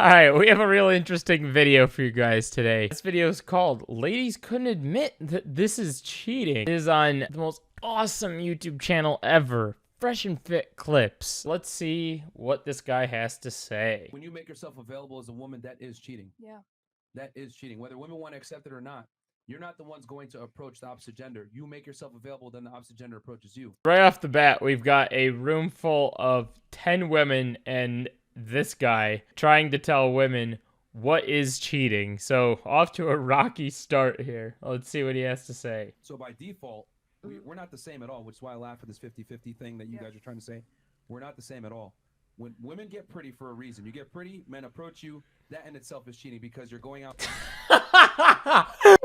Alright, we have a real interesting video for you guys today. This video is called Ladies Couldn't Admit That This Is Cheating. It is on the most awesome YouTube channel ever, Fresh and Fit Clips. Let's see what this guy has to say. When you make yourself available as a woman, that is cheating. Yeah. That is cheating. Whether women want to accept it or not, you're not the ones going to approach the opposite gender. You make yourself available, then the opposite gender approaches you. Right off the bat, we've got a room full of 10 women and this guy trying to tell women what is cheating. So off to a rocky start here. Let's see what he has to say. So by default, we're not the same at all, which is why I laugh at this 50-50 thing that you guys are trying to say. We're not the same at all. When women get pretty for a reason, you get pretty, men approach you, that in itself is cheating because you're going out.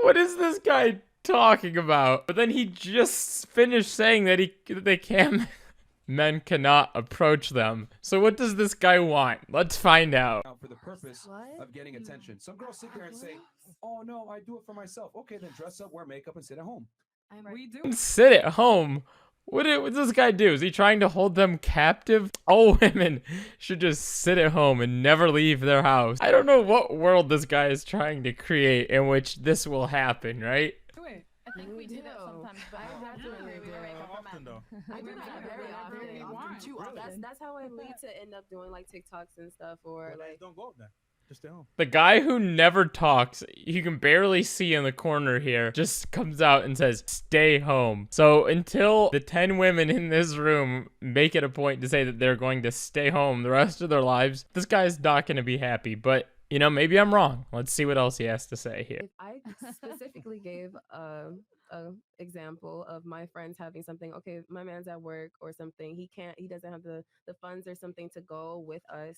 What is this guy talking about? But then he just finished saying that men cannot approach them. So what does this guy want? Let's find out. For the purpose of getting attention. Some girls sit there and say, oh no, I do it for myself. Okay, then dress up, wear makeup, and sit at home. We do. Sit at home? What does this guy do? Is he trying to hold them captive? All women should just sit at home and never leave their house. I don't know what world this guy is trying to create in which this will happen, right? I think we do that sometimes, but I definitely do. How often though? I do that very often. That's how I lead to end up doing like TikToks and stuff, or Well, like don't go up there. Just stay home. The guy who never talks, you can barely see in the corner here, just comes out and says, stay home. So until the 10 women in this room make it a point to say that they're going to stay home the rest of their lives, this guy's not going to be happy. But, you know, maybe I'm wrong. Let's see what else he has to say here. if I specifically gave a example of my friends having something, okay, my man's at work or something, he doesn't have the funds or something to go with us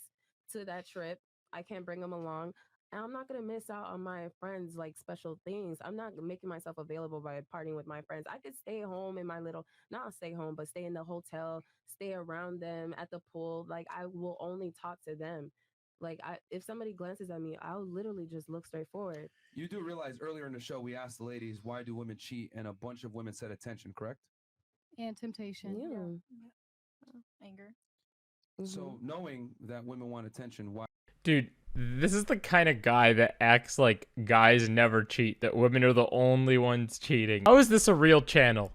to that trip. I can't bring him along. And I'm not gonna miss out on my friends like special things. I'm not making myself available by partying with my friends. I could stay home in my little, not stay home, but stay in the hotel, stay around them at the pool. Like I will only talk to them. Like if somebody glances at me, I'll literally just look straight forward. You do realize earlier in the show, we asked the ladies, why do women cheat? And a bunch of women said attention, correct? And temptation. Yeah. Anger. So knowing that women want attention, why? Dude, this is the kind of guy that acts like guys never cheat, that women are the only ones cheating. How is this a real channel?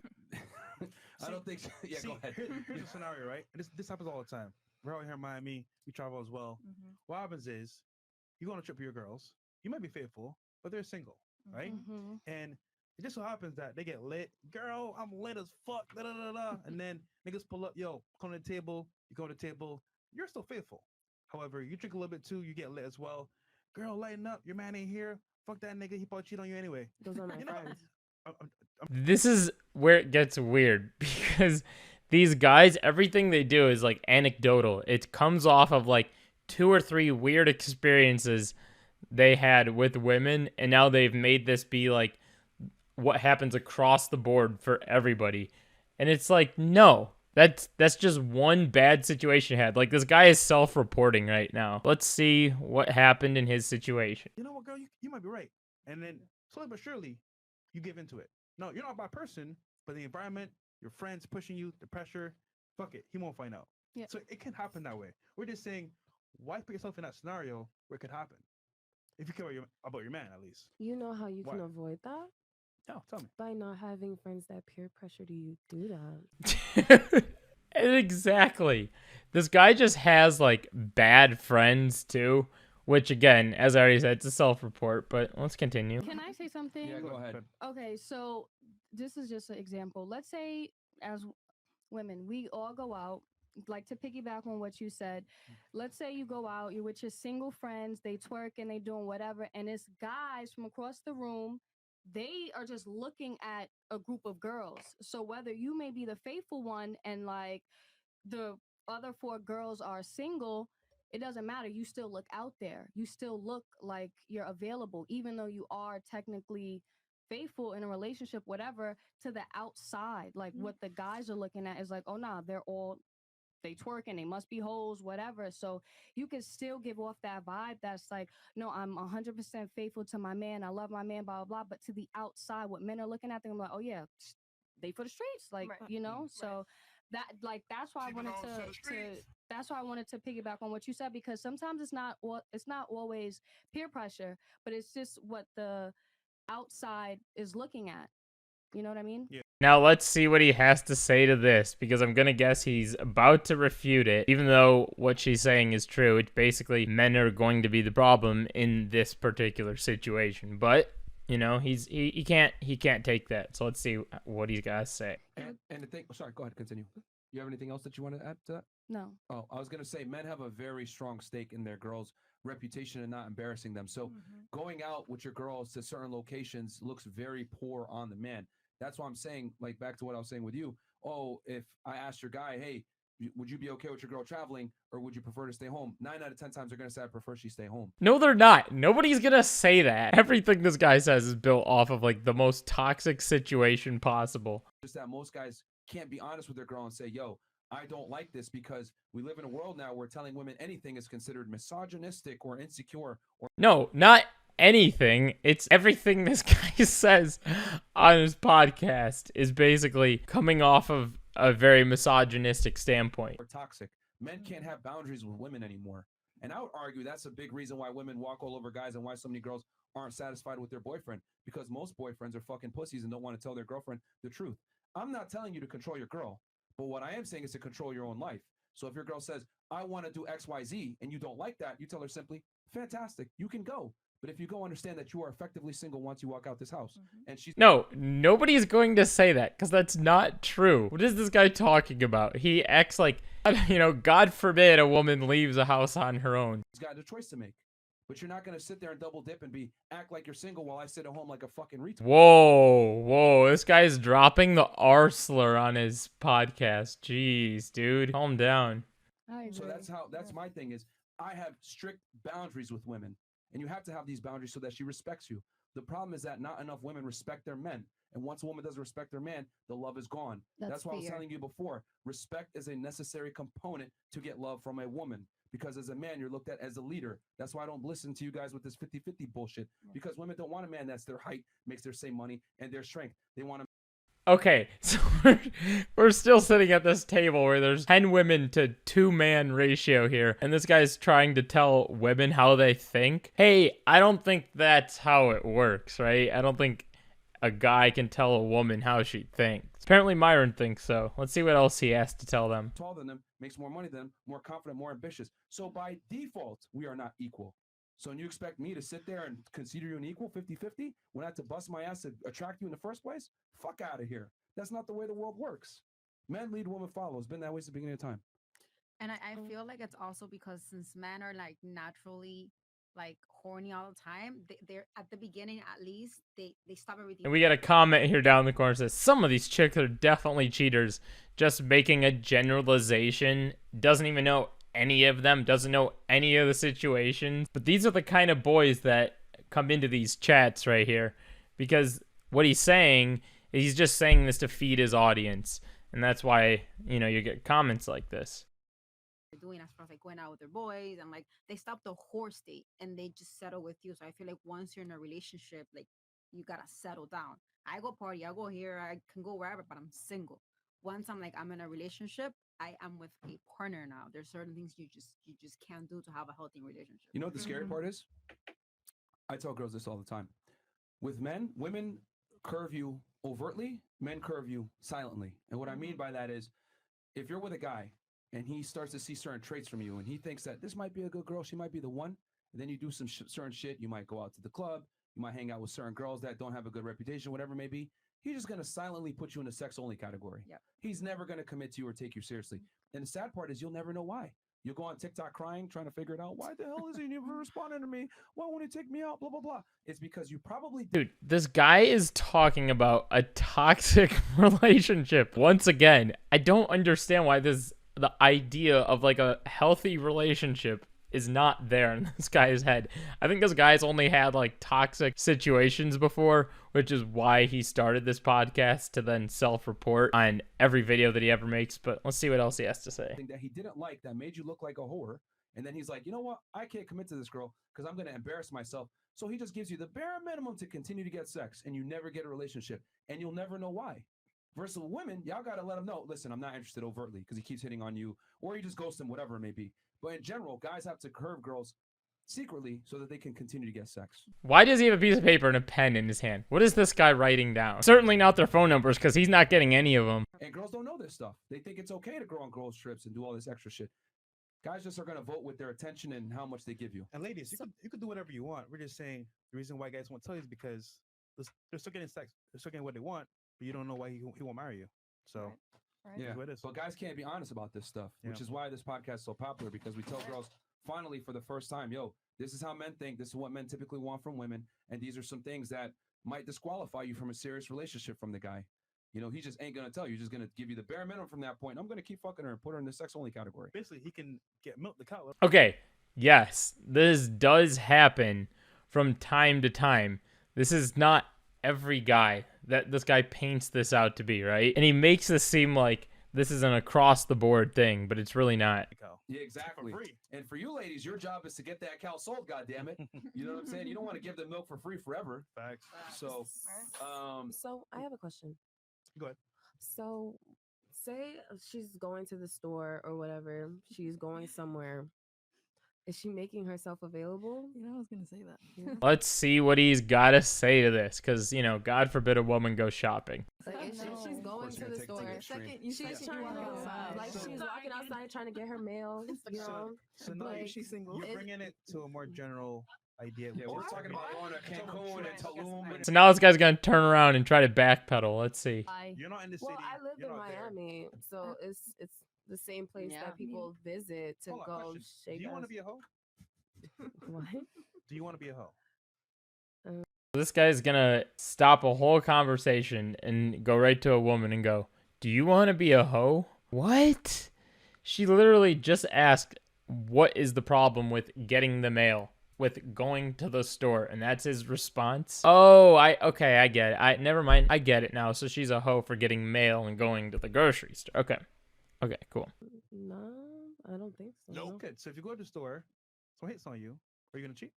I don't think so. Yeah, See, go ahead. Here's a scenario, right? This happens all the time. We're out here in Miami. We travel as well. What happens is, you go on a trip with your girls. You might be faithful, but they're single, right? And it just so happens that they get lit. Girl, I'm lit as fuck. Da, da, da, da. And then niggas pull up. Yo, come to the table. You go to the table. You're still faithful. However, you drink a little bit too. You get lit as well. Girl, lighten up. Your man ain't here. Fuck that nigga. He probably cheat on you anyway. Those are my You know, friends. This is where it gets weird because these guys, everything they do is like anecdotal. It comes off of like 2 or 3 weird experiences they had with women, and now they've made this be like what happens across the board for everybody. And it's like, no, that's just one bad situation you had. Like this guy is self-reporting right now. Let's see what happened in his situation. you know what, girl, you might be right. And then slowly but surely, you give into it. No, you're not a bad person, but the environment, your friends pushing you, the pressure, fuck it, he won't find out. Yeah. So it can happen that way. We're just saying, why put yourself in that scenario where it could happen? If you care about your man, at least. You know how you can What? avoid that? No, tell me. By not having friends that peer pressure you do that. Exactly. This guy just has like bad friends too, which again, as I already said, it's a self-report, but let's continue. Can I say something? Yeah, go ahead. Okay, so this is just an example. Let's say as women, we all go out, like to piggyback on what you said. Let's say you go out, you're with your single friends, they twerk and they doing whatever, and it's guys from across the room. They are just looking at a group of girls. So whether you may be the faithful one and like the other 4 girls are single, it doesn't matter. You still look out there. You still look like you're available, even though you are technically faithful in a relationship, whatever, to the outside. Like what the guys are looking at is like, oh nah, they twerk and they must be hoes, whatever. So you can still give off that vibe that's like, no, I'm 100% faithful to my man. I love my man, blah, blah, blah. But to the outside, what men are looking at them, like, oh, yeah, they for the streets, like, Right. you know? So that's why I wanted to that's why I wanted to piggyback on what you said, because sometimes it's not always peer pressure, but it's just what the outside is looking at. You know what I mean? Yeah. Now let's see what he has to say to this, because I'm gonna guess he's about to refute it, even though what she's saying is true. It's basically men are going to be the problem in this particular situation. But you know, he can't take that. So let's see what he's got to say. And the thing, sorry, go ahead, continue. You have anything else that you want to add to that? No. Oh, I was gonna say, men have a very strong stake in their girls' reputation and not embarrassing them. So going out with your girls to certain locations looks very poor on the man. That's why I'm saying, like, back to what I was saying with you. Oh, if I asked your guy, hey, would you be okay with your girl traveling, or would you prefer to stay home? 9 out of 10 times they're gonna say I prefer she stay home. No, they're not. Nobody's gonna say that. Everything this guy says is built off of like the most toxic situation possible. Just that most guys can't be honest with their girl and say, yo, I don't like this, because we live in a world now where telling women anything is considered misogynistic or insecure. Or No, not anything. It's everything this guy says on his podcast is basically coming off of a very misogynistic standpoint. Or toxic. Men can't have boundaries with women anymore. And I would argue that's a big reason why women walk all over guys and why so many girls aren't satisfied with their boyfriend, because most boyfriends are fucking pussies and don't want to tell their girlfriend the truth. I'm not telling you to control your girl, but what I am saying is to control your own life. So if your girl says, I want to do XYZ, and you don't like that, you tell her simply, fantastic, you can go. But if you go, understand that you are effectively single once you walk out this house. And she's No, nobody's going to say that, because that's not true. What is this guy talking about? He acts like, you know, God forbid a woman leaves a house on her own. got a choice to make. But you're not going to sit there and double dip and act like you're single while I sit at home like a fucking retard. Whoa, this guy's dropping the R slur on his podcast. Jeez, dude, calm down. So that's my thing is, I have strict boundaries with women, and you have to have these boundaries so that she respects you. The problem is that not enough women respect their men. And once a woman doesn't respect their man, the love is gone. That's why I was telling you before. Respect is a necessary component to get love from a woman. Because as a man, you're looked at as a leader. That's why I don't listen to you guys with this 50-50 bullshit. Because women don't want a man that's their height, makes their same money, and their strength. They want a Okay, so we're still sitting at this table where there's 10 women to 2 man ratio here, and this guy's trying to tell women how they think. Hey, I don't think that's how it works, right? I don't think a guy can tell a woman how she thinks. Apparently Myron thinks so. Let's see what else he has to tell them. taller than them, makes more money than them, more confident, more ambitious. So by default, we are not equal. So you expect me to sit there and consider you an equal 50-50 when I had to bust my ass to attract you in the first place? Fuck out of here. That's not the way the world works. Men lead, women follow. It's been that way since the beginning of time. And I feel like it's also because since men are like naturally like horny all the time, they're at the beginning at least they stop everything. And we got a comment here down in the corner that says some of these chicks are definitely cheaters. Just making a generalization. Doesn't even know any of them, doesn't know any of the situations. But these are the kind of boys that come into these chats right here, because what he's saying, he's just saying this to feed his audience, and that's why, you know, you get comments like this. Doing as far as like going out with their boys, and like they stop the whore state and they just settle with you. So I feel like once you're in a relationship, like you gotta settle down. I go party, I go here, I can go wherever, but I'm single. Once I'm in a relationship, I am with a partner now. There's certain things you just can't do to have a healthy relationship. You know what the scary part is? I tell girls this all the time. With men, women curve you overtly, men curve you silently. And what I mean by that is, if you're with a guy and he starts to see certain traits from you and he thinks that this might be a good girl, she might be the one, and then you do some certain shit, you might go out to the club, you might hang out with certain girls that don't have a good reputation, whatever it may be, he's just going to silently put you in a sex-only category. Yep. He's never going to commit to you or take you seriously. And the sad part is you'll never know why. You'll go on TikTok crying, trying to figure it out. Why the hell is he never responding to me? Why won't he take me out? Blah, blah, blah. It's because you probably... Dude, this guy is talking about a toxic relationship. Once again, I don't understand why the idea of like a healthy relationship is not there in this guy's head. I think this guy's only had like toxic situations before, which is why he started this podcast to then self-report on every video that he ever makes. But let's see what else he has to say. That he didn't like, that made you look like a whore. And then he's like, you know what? I can't commit to this girl because I'm going to embarrass myself. So he just gives you the bare minimum to continue to get sex, and you never get a relationship, and you'll never know why. Versus women, y'all gotta let him know. Listen, I'm not interested overtly because he keeps hitting on you, or you just ghost him, whatever it may be. But in general, guys have to curve girls secretly so that they can continue to get sex. Why does he have a piece of paper and a pen in his hand? What is this guy writing down? Certainly not their phone numbers, because he's not getting any of them. And girls don't know this stuff. They think it's okay to go on girls' trips and do all this extra shit. Guys just are gonna vote with their attention and how much they give you. And ladies, you could do whatever you want. We're just saying the reason why guys won't tell you is because they're still getting sex. They're still getting what they want, but you don't know why he won't marry you. So Right. yeah, that's what it is. but guys can't be honest about this stuff, which Yeah. is why this podcast is so popular, because we tell girls finally for the first time, yo, this is how men think, this is what men typically want from women, and these are some things that might disqualify you from a serious relationship from the guy. You know, he just ain't gonna tell you. He's just gonna give you the bare minimum from that point. I'm gonna keep fucking her and put her in the sex only category. Basically, he can get milk the cow. Okay, yes, this does happen from time to time. This is not every guy that this guy paints this out to be, right? And he makes this seem like this is an across the board thing, but it's really not. Cow. Yeah, exactly. For free. And for you ladies, your job is to get that cow sold, goddammit. You know what I'm saying? You don't want to give them milk for free forever. Facts. So, So I have a question. Go ahead. So say she's going to the store or whatever, she's going somewhere. Is she making herself available? I was gonna say that. Yeah. Let's see what he's got to say to this, because, you know, God forbid a woman go shopping. Like if she's going course to you're the gonna take it to store, the extreme. You she's second, trying you to walk outside. like So- she's walking outside trying to get her mail. You know, So now Like, she's single. you're it- bringing it to a more general idea. yeah, we're talking about going to Cancun and Tulum. So now this guy's going to turn around and try to backpedal. Let's see. I You're not in the city. well, I live you're in not there. Miami, so it's the same place Yeah. that people visit to Hold on, go question. shake. Do you want to ass. be a hoe? What? Do you want to be a hoe? This guy's going to stop a whole conversation and go right to a woman and go, "Do you want to be a hoe?" What? She literally just asked, what is the problem with getting the mail, with going to the store? And that's his response. Oh, okay, I get it. Never mind. I get it now. So she's a hoe for getting mail and going to the grocery store. Okay, cool. No, I don't think so. No. Good. So if you go to the store, someone hits on you, are you gonna cheat?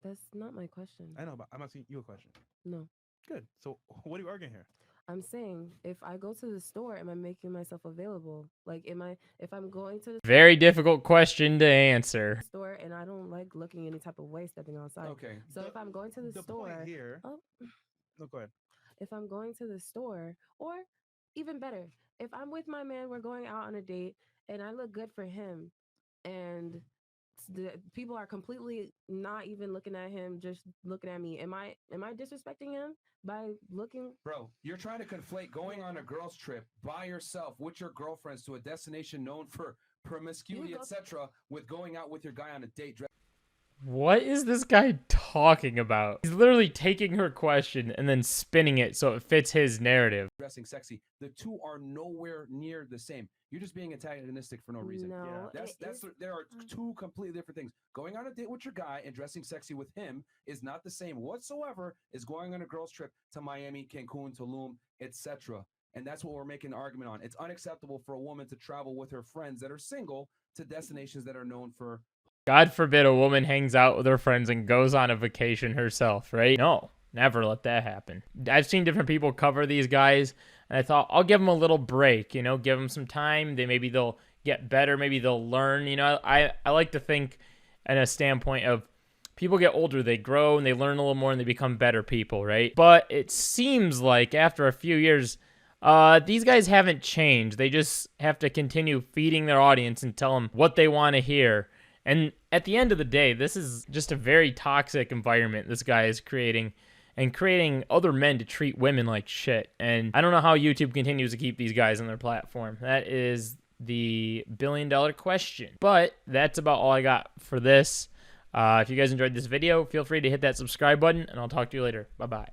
That's not my question. I know, but I'm asking you a question. No. Good. So what are you arguing here? I'm saying if I go to the store, am I making myself available? Like, if I'm going to the Very difficult question to answer. store and I don't like looking any type of way stepping outside. Okay. So if I'm going to the point store, here. oh, No, go ahead. if I'm going to the store, or even better, if I'm with my man, we're going out on a date, and I look good for him, and the people are completely not even looking at him, just looking at me. Am I disrespecting him by looking? Bro, you're trying to conflate going on a girls' trip by yourself with your girlfriends to a destination known for promiscuity, go- etc., with going out with your guy on a date. What is this guy talking about? He's literally taking her question and then spinning it so it fits his narrative. Dressing sexy. The two are nowhere near the same. You're just being antagonistic for no reason. No, That's there are two completely different things. Going on a date with your guy and dressing sexy with him is not the same whatsoever as going on a girls' trip to Miami, Cancun, Tulum, etc. And that's what we're making the argument on. It's unacceptable for a woman to travel with her friends that are single to destinations that are known for. God forbid a woman hangs out with her friends and goes on a vacation herself, right? No, never let that happen. I've seen different people cover these guys, and I thought, I'll give them a little break, you know, give them some time. Maybe they'll get better. Maybe they'll learn. You know, I like to think in a standpoint of people get older, they grow, and they learn a little more, and they become better people, right? But it seems like after a few years, these guys haven't changed. They just have to continue feeding their audience and tell them what they want to hear. And at the end of the day, this is just a very toxic environment this guy is creating, and creating other men to treat women like shit. And I don't know how YouTube continues to keep these guys on their platform. That is the billion-dollar question. But that's about all I got for this. If you guys enjoyed this video, feel free to hit that subscribe button, and I'll talk to you later. Bye-bye.